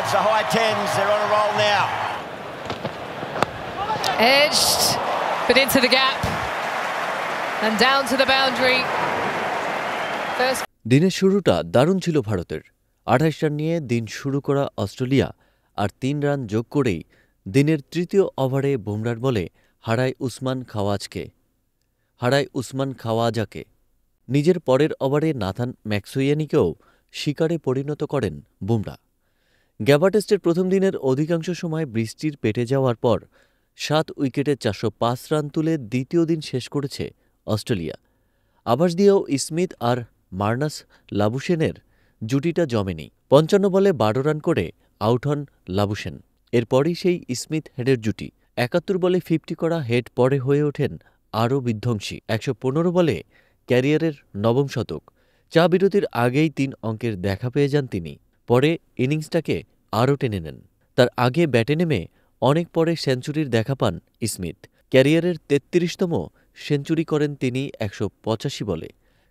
It's the high tens. They're on a roll now. Edged, but into the gap and down to the boundary. First. দিনের শুরুটা দারুণ ছিল ভারতের। ২৮ run নিয়ে দিন শুরু করা অস্ট্রেলিয়া আর ৩ রান যোগ করেই দিনের তৃতীয় ওভারে বুমরার বলে হারায় উসমান খাওয়াজাকে। নিজের পরের ওভারে নাথান ম্যাকসুয়েনিকেও শিকারে পরিণত করেন বুমরা। গ্যাবা টেস্টের প্রথম দিনের অধিকাংশ সময় বৃষ্টির পেটে যাওয়ার পর ৭ উইকেটে ৪০৫ রান তুলে দ্বিতীয় দিন শেষ করেছে অস্ট্রেলিয়া। আভাস দিয়েও স্মিথ আর মার্নাস লাবুশেনের জুটিটা জমেনি। ৫৫ বলে ১২ রান করে আউট হন লাবুশেন। এরপরই সেই স্মিথ হেডের জুটি। ৭১ বলে ৫০ করা হেড পরে হয়ে ওঠেন আরও বিধ্বংসী। ১১৫ বলে ক্যারিয়ারের নবম শতক। চা বিরতির আগেই ৩ অঙ্কের দেখা পেয়ে যান তিনি। পরে ইনিংসটাকে আরও টেনে নেন। তার আগে ব্যাটে নেমে অনেক পরে সেঞ্চুরির দেখা পান স্মিথ। ক্যারিয়ারের ৩৩তম সেঞ্চুরি করেন তিনি ১৮৫ বলে।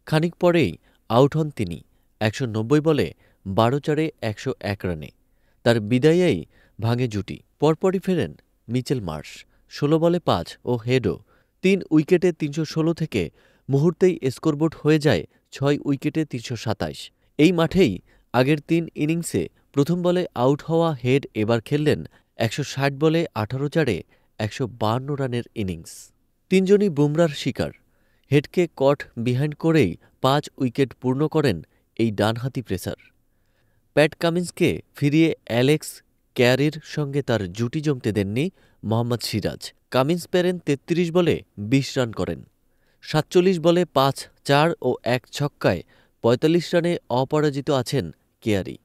খানিক পরেই আউট হন তিনি ১৯০ বলে ১২/৪ ১০১ রানে। তার বিদায়েই ভাঙে জুটি। পরপরই ফেরেন মিচেল মার্শ, ১৬ বলে ৫ ও হেডও। ৩ উইকেটে ৩১৬ থেকে মুহূর্তেই স্কোরবোর্ড হয়ে যায় ৬ উইকেটে ৩২৭। এই মাঠেই আগের ৩ ইনিংসে প্রথম বলে আউট হওয়া হেড এবার খেললেন ১৬০ বলে ১৮/৪ ১৫২ রানের ইনিংস। তিনজনই বুমরার শিকার। হেডকে কট বিহাইন্ড করেই ৫ উইকেট পূর্ণ করেন এই ডানহাতি পেসার। প্যাট কামিন্সকে ফিরিয়ে অ্যালেক্স ক্যারির সঙ্গে তার জুটি জমতে দেননি মোহাম্মদ সিরাজ। কামিন্স পেরেন ৩৩ বলে ২০ রান করেন। ৪৭ বলে ৫, ৪ ও ১ ছক্কায় ৪৫ রানে অপরাজিত আছেন কেয়ারি।